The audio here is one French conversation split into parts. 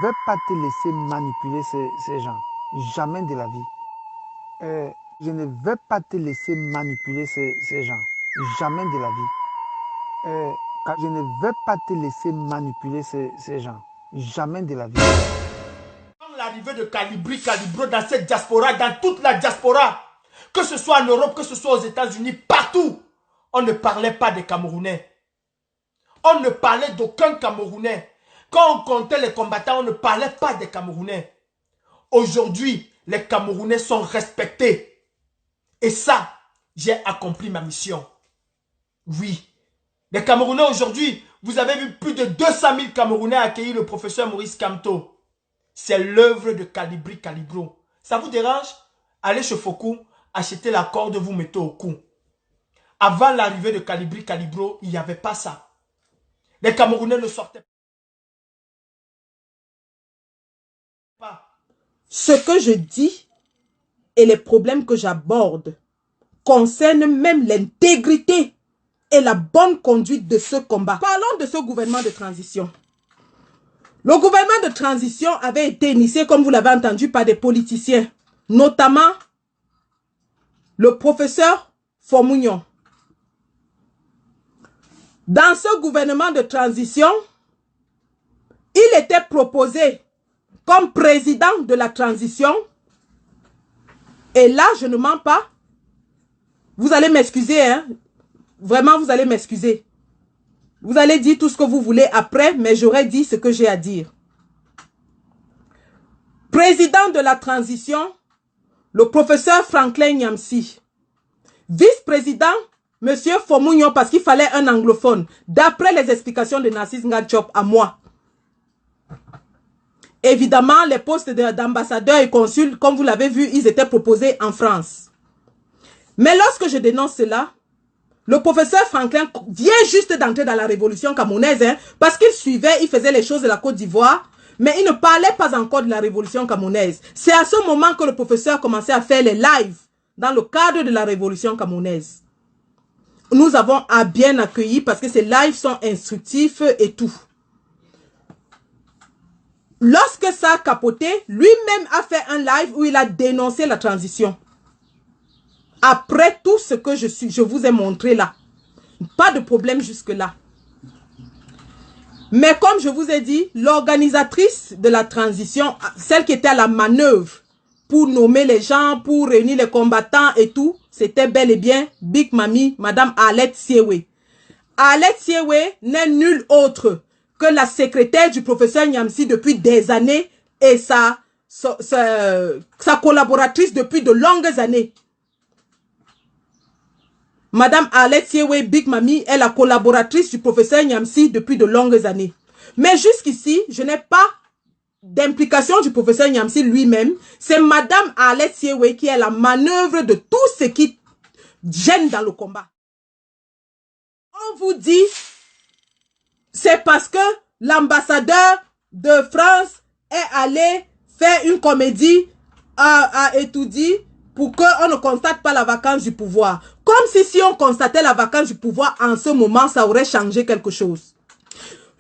vais pas te laisser manipuler ces gens. Jamais de la vie. Je ne vais pas te laisser manipuler ces gens. Jamais de la vie. Je ne vais pas te laisser manipuler ces gens. Jamais de la vie. L'arrivée de Calibri, Calibro dans cette diaspora, dans toute la diaspora, que ce soit en Europe, que ce soit aux États-Unis, partout, on ne parlait pas des Camerounais. On ne parlait d'aucun Camerounais. Quand on comptait les combattants, on ne parlait pas des Camerounais. Aujourd'hui, les Camerounais sont respectés. Et ça, j'ai accompli ma mission. Oui. Les Camerounais aujourd'hui, vous avez vu plus de 200 000 Camerounais accueillir le professeur Maurice Kamto. C'est l'œuvre de Calibri Calibro. Ça vous dérange? Allez chez Fokou, achetez la corde, vous mettez au cou. Avant l'arrivée de Calibri Calibro, il n'y avait pas ça. Les Camerounais ne sortaient pas. Ce que je dis et les problèmes que j'aborde concernent même l'intégrité et la bonne conduite de ce combat. Parlons de ce gouvernement de transition. Le gouvernement de transition avait été initié, comme vous l'avez entendu, par des politiciens, notamment le professeur Fomounion. Dans ce gouvernement de transition, il était proposé comme président de la transition. Et là, je ne mens pas. Vous allez m'excuser, hein. Vraiment, vous allez m'excuser. Vous allez dire tout ce que vous voulez après, mais j'aurais dit ce que j'ai à dire. Président de la transition, le professeur Franklin Nyamsi. Vice-président, monsieur Fomounion, parce qu'il fallait un anglophone, d'après les explications de Narcisse Ngadjop à moi. Évidemment, les postes d'ambassadeur et consul, comme vous l'avez vu, ils étaient proposés en France. Mais lorsque je dénonce cela, le professeur Franklin vient juste d'entrer dans la révolution camerounaise, hein, parce qu'il suivait, il faisait les choses de la Côte d'Ivoire, mais il ne parlait pas encore de la révolution camerounaise. C'est à ce moment que le professeur commençait à faire les lives dans le cadre de la révolution camerounaise. Nous avons à bien accueillir parce que ces lives sont instructifs et tout. Lorsque ça a capoté, lui-même a fait un live où il a dénoncé la transition. Après tout ce que je vous ai montré là. Pas de problème jusque-là. Mais comme je vous ai dit, l'organisatrice de la transition, celle qui était à la manœuvre pour nommer les gens, pour réunir les combattants et tout, c'était bel et bien Big Mami, Madame Arlette Siewe. Arlette Siewe n'est nulle autre que la secrétaire du professeur Nyamsi depuis des années et sa collaboratrice depuis de longues années. Madame Arlette Siewe, Big Mami, est la collaboratrice du professeur Nyamsi depuis de longues années. Mais jusqu'ici, je n'ai pas d'implication du professeur Nyamsi lui-même. C'est Madame Arlette Siewe qui est la manœuvre de tout ce qui gêne dans le combat. On vous dit, c'est parce que l'ambassadeur de France est allé faire une comédie à étudier pour qu'on ne constate pas la vacance du pouvoir. Comme si on constatait la vacance du pouvoir en ce moment, ça aurait changé quelque chose.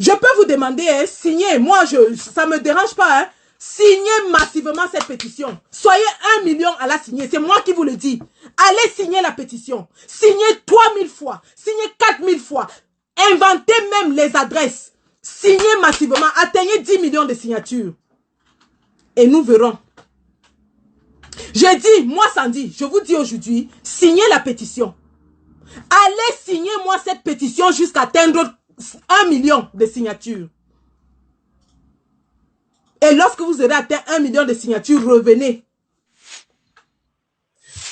Je peux vous demander, hein, signer, moi, ça ne me dérange pas, hein, signez massivement cette pétition. Soyez 1 million à la signer, c'est moi qui vous le dis. Allez signer la pétition. Signez 3000 fois, signez 4000 fois. Inventez même les adresses. Signez massivement, atteignez 10 millions de signatures. Et nous verrons. Je dis, moi Sandy, je vous dis aujourd'hui, signez la pétition. Allez signer moi cette pétition jusqu'à atteindre 1 million de signatures. Et lorsque vous aurez atteint 1 million de signatures, revenez.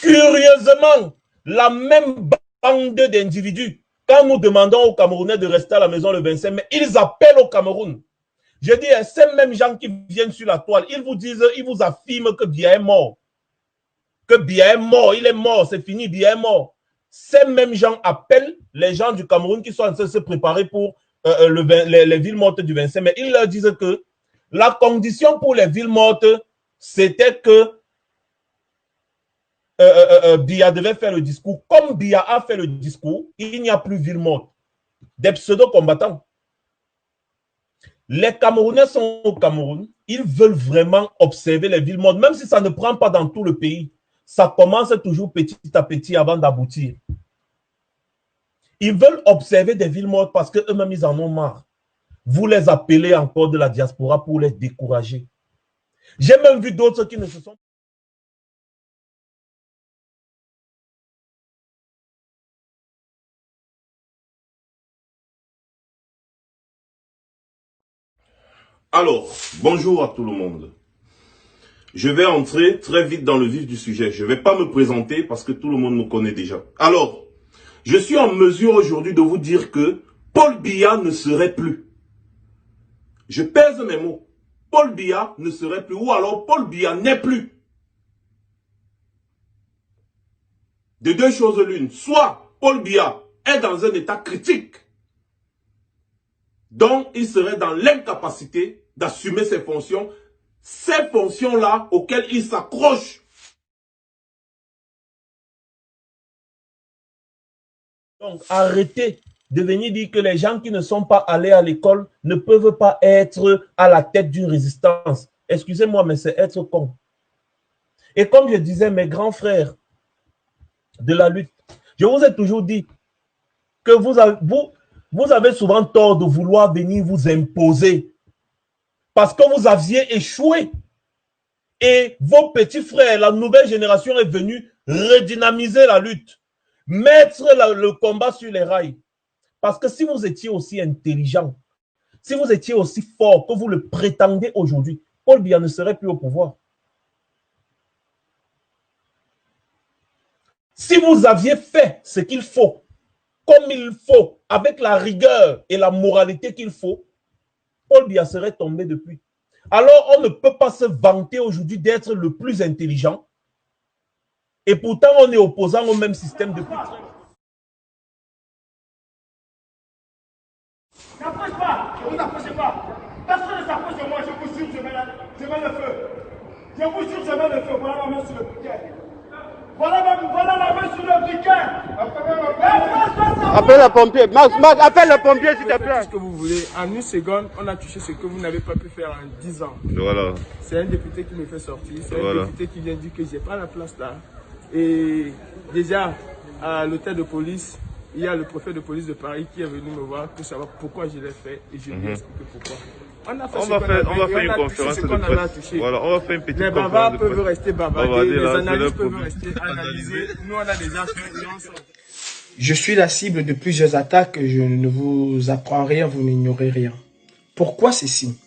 Curieusement, la même bande d'individus, quand nous demandons aux Camerounais de rester à la maison le 25 mai, ils appellent au Cameroun. Je dis, ces mêmes gens qui viennent sur la toile, ils vous disent, ils vous affirment que Biya est mort. Que Biya est mort, il est mort, c'est fini, Biya est mort. Ces mêmes gens appellent les gens du Cameroun qui sont en train de se préparer pour les villes mortes du 25 mai. Ils leur disent que la condition pour les villes mortes, c'était que Biya devait faire le discours. Comme Biya a fait le discours, il n'y a plus ville morte. Des pseudo-combattants. Les Camerounais sont au Cameroun. Ils veulent vraiment observer les villes mortes, même si ça ne prend pas dans tout le pays. Ça commence toujours petit à petit avant d'aboutir. Ils veulent observer des villes mortes parce qu'eux-mêmes, ils en ont marre. Vous les appelez encore de la diaspora pour les décourager. J'ai même vu d'autres qui ne se sont... Alors, bonjour à tout le monde. Je vais entrer très vite dans le vif du sujet. Je ne vais pas me présenter parce que tout le monde me connaît déjà. Alors, je suis en mesure aujourd'hui de vous dire que Paul Biya ne serait plus. Je pèse mes mots. Paul Biya ne serait plus, ou alors Paul Biya n'est plus. De deux choses l'une. Soit Paul Biya est dans un état critique, donc il serait dans l'incapacité d'assumer ses fonctions, ces fonctions-là auxquelles il s'accroche. Donc, arrêtez de venir dire que les gens qui ne sont pas allés à l'école ne peuvent pas être à la tête d'une résistance. Excusez-moi, mais c'est être con. Et comme je disais, mes grands frères de la lutte, je vous ai toujours dit que vous avez souvent tort de vouloir venir vous imposer parce que vous aviez échoué. Et vos petits frères, la nouvelle génération est venue redynamiser la lutte, mettre le combat sur les rails. Parce que si vous étiez aussi intelligent, si vous étiez aussi fort que vous le prétendez aujourd'hui, Paul Biya ne serait plus au pouvoir. Si vous aviez fait ce qu'il faut, comme il faut, avec la rigueur et la moralité qu'il faut, Paul Biya serait tombé depuis. Alors, on ne peut pas se vanter aujourd'hui d'être le plus intelligent. Et pourtant, on est opposant au même système depuis très longtemps. N'approche pas, ne vous approchez pas. Personne ne s'approche de moi, je vous jure, je mets le feu. Je vous jure, je mets le feu. Voilà ma main sur le briquet. Voilà la main sur le briquet. Appelle le pompier. Max, appelle le pompier s'il te plaît. Tout ce que vous voulez. En une seconde, on a touché ce que vous n'avez pas pu faire en 10 ans. Voilà. C'est un député qui me fait sortir. C'est Voilà. un député qui vient dire que j'ai pas la place là. Et déjà, à l'hôtel de police, il y a le préfet de police de Paris qui est venu me voir pour savoir pourquoi je l'ai fait. Et je lui ai expliqué pourquoi. On va faire une conférence de presse. Voilà, on va faire une petite les conférence bavards de peuvent presse. rester bavarder, les là, analystes peuvent rester analyser. Nous, on a déjà fait ensemble. Je suis la cible de plusieurs attaques. Je ne vous apprends rien, vous n'ignorez rien. Pourquoi ceci?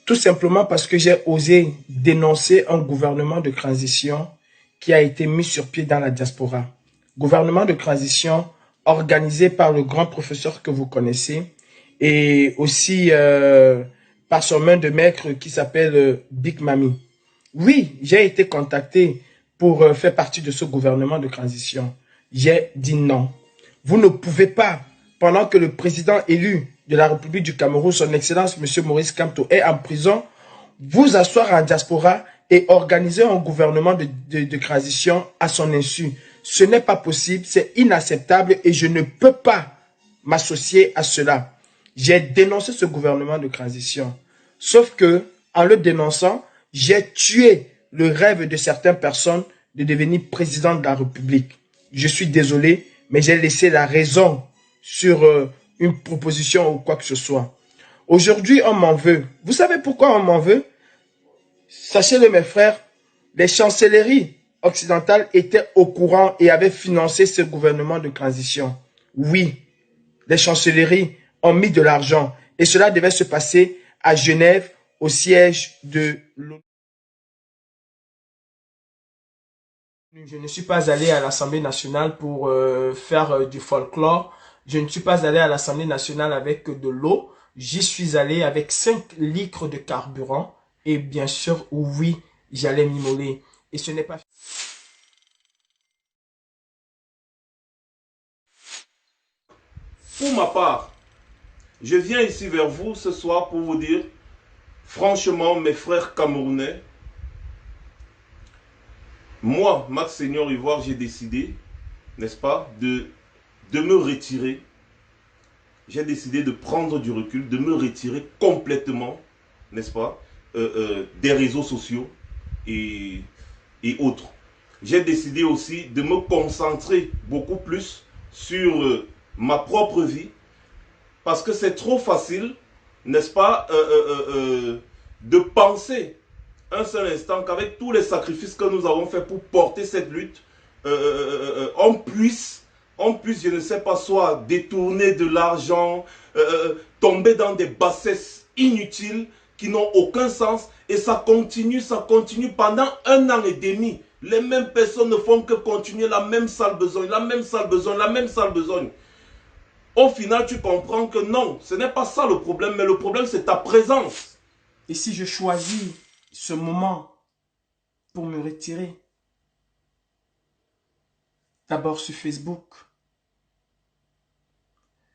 Tout simplement parce que j'ai osé dénoncer un gouvernement de transition qui a été mis sur pied dans la diaspora. Gouvernement de transition organisé par le grand professeur que vous connaissez et aussi par son main de maître qui s'appelle Big Mami. Oui, j'ai été contacté pour faire partie de ce gouvernement de transition. J'ai dit non. Vous ne pouvez pas, pendant que le président élu de la République du Cameroun, son Excellence M. Maurice Kamto, est en prison, vous asseoir en diaspora et organiser un gouvernement de transition à son insu. Ce n'est pas possible, c'est inacceptable et je ne peux pas m'associer à cela. J'ai dénoncé ce gouvernement de transition. Sauf que, en le dénonçant, j'ai tué le rêve de certaines personnes de devenir président de la République. Je suis désolé, mais j'ai laissé la raison sur une proposition ou quoi que ce soit. Aujourd'hui, on m'en veut. Vous savez pourquoi on m'en veut? Sachez-le, mes frères, les chancelleries occidentales étaient au courant et avaient financé ce gouvernement de transition. Oui, les chancelleries ont mis de l'argent et cela devait se passer à Genève, au siège de l'ONU. Je ne suis pas allé à l'Assemblée nationale pour faire du folklore. Je ne suis pas allé à l'Assemblée nationale avec de l'eau. J'y suis allé avec 5 litres de carburant. Et bien sûr, oui, j'allais m'immoler. Et ce n'est pas... Pour ma part, je viens ici vers vous ce soir pour vous dire, franchement, mes frères camerounais, moi, Max Seigneur Ivoire, j'ai décidé, n'est-ce pas, de me retirer j'ai décidé de prendre du recul, de me retirer complètement, n'est-ce pas, des réseaux sociaux et autres. J'ai décidé aussi de me concentrer beaucoup plus sur ma propre vie, parce que c'est trop facile, n'est-ce pas, de penser un seul instant qu'avec tous les sacrifices que nous avons faits pour porter cette lutte, on puisse, je ne sais pas, soit détourner de l'argent, tomber dans des bassesses inutiles qui n'ont aucun sens, et ça continue pendant 1 an et demi. Les mêmes personnes ne font que continuer la même sale besogne, la même sale besogne, la même sale besogne. Au final, tu comprends que non, ce n'est pas ça le problème, mais le problème, c'est ta présence. Et si je choisis ce moment pour me retirer, d'abord sur Facebook,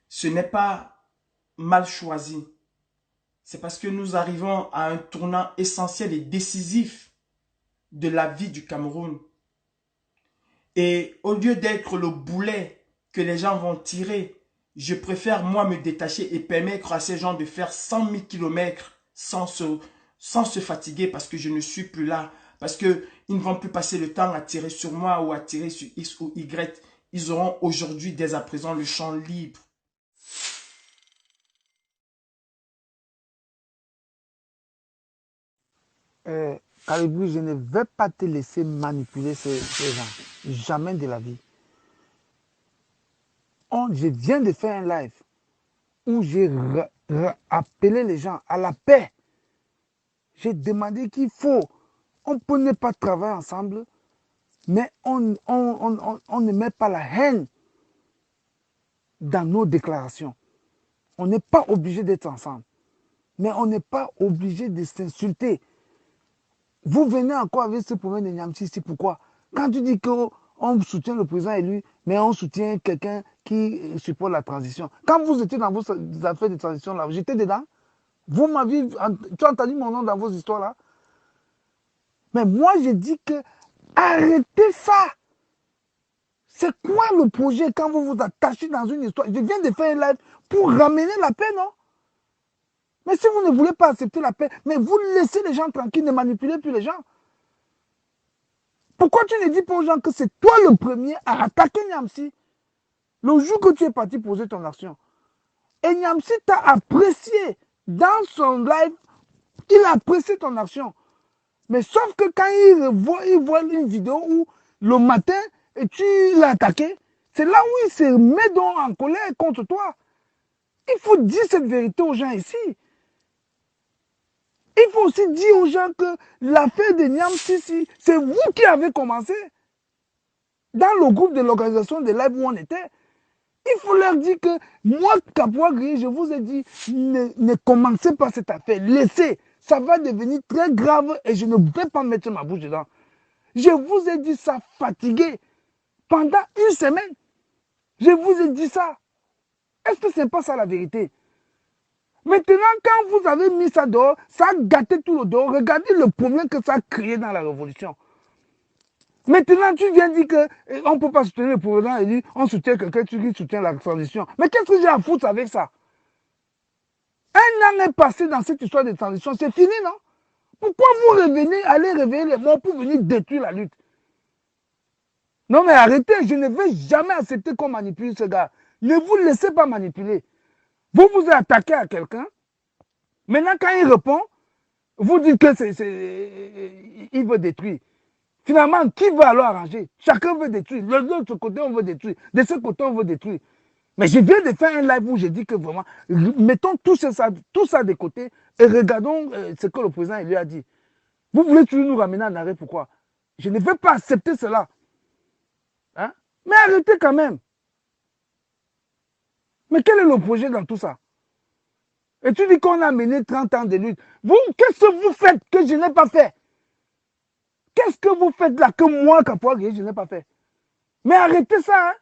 ce n'est pas mal choisi. C'est parce que nous arrivons à un tournant essentiel et décisif de la vie du Cameroun. Et au lieu d'être le boulet que les gens vont tirer, je préfère moi me détacher et permettre à ces gens de faire 100 000 km sans se fatiguer, parce que je ne suis plus là. Parce qu'ils ne vont plus passer le temps à tirer sur moi ou à tirer sur X ou Y. Ils auront aujourd'hui, dès à présent, le champ libre. Calibri, je ne vais pas te laisser manipuler ces gens. Jamais de la vie. Je viens de faire un live où j'ai appelé les gens à la paix. J'ai demandé qu'il faut, on peut ne pas travailler ensemble, mais on ne met pas la haine dans nos déclarations. On n'est pas obligé d'être ensemble, mais on n'est pas obligé de s'insulter. Vous venez encore avec ce problème de Niamsi, c'est pourquoi. Quand tu dis qu'on soutient le président élu, mais on soutient quelqu'un qui supporte la transition. Quand vous étiez dans vos affaires de transition là, j'étais dedans. Vous m'avez, tu as entendu mon nom dans vos histoires là. Mais moi, je dis que arrêtez ça. C'est quoi le projet quand vous vous attachez dans une histoire? Je viens de faire un live pour ramener la paix, non? Mais si vous ne voulez pas accepter la paix, mais vous laissez les gens tranquilles, ne manipulez plus les gens. Pourquoi tu ne dis pas aux gens que c'est toi le premier à attaquer Niamsi le jour que tu es parti poser ton action? Et Niamsi t'a apprécié dans son live, il a apprécié ton action. Mais sauf que quand il voit une vidéo où le matin, et tu l'as attaqué, c'est là où il se met donc en colère contre toi. Il faut dire cette vérité aux gens ici. Il faut aussi dire aux gens que l'affaire de Niamsi, c'est vous qui avez commencé. Dans le groupe de l'organisation des lives où on était, il faut leur dire que moi, Kapoua Gris, je vous ai dit, ne commencez pas cette affaire, laissez. Ça va devenir très grave et je ne vais pas mettre ma bouche dedans. Je vous ai dit ça fatigué pendant 1 semaine. Je vous ai dit ça. Est-ce que ce n'est pas ça la vérité? Maintenant, quand vous avez mis ça dehors, ça a gâté tout le dehors. Regardez le problème que ça a créé dans la révolution. Maintenant, tu viens dire qu'on ne peut pas soutenir le président élu, on soutient quelqu'un qui soutient la transition. Mais qu'est-ce que j'ai à foutre avec ça? 1 an est passé dans cette histoire de transition, c'est fini, non? Pourquoi vous revenez, allez réveiller les morts pour venir détruire la lutte? Non mais arrêtez, je ne vais jamais accepter qu'on manipule ce gars. Ne vous laissez pas manipuler. Vous vous attaquez à quelqu'un, maintenant quand il répond, vous dites que il veut détruire. Finalement, qui veut alors arranger? Chacun veut détruire. De l'autre côté, on veut détruire. De ce côté, on veut détruire. Mais je viens de faire un live où je dis que vraiment, mettons tout ça de côté et regardons ce que le président lui a dit. Vous voulez toujours nous ramener en arrêt, pourquoi? Je ne vais pas accepter cela. Hein? Mais arrêtez quand même. Mais quel est le projet dans tout ça? Et tu dis qu'on a mené 30 ans de lutte. Vous, qu'est-ce que vous faites que je n'ai pas fait? Qu'est-ce que vous faites là que moi, Kapoua Gris, je n'ai pas fait? Mais arrêtez ça, hein?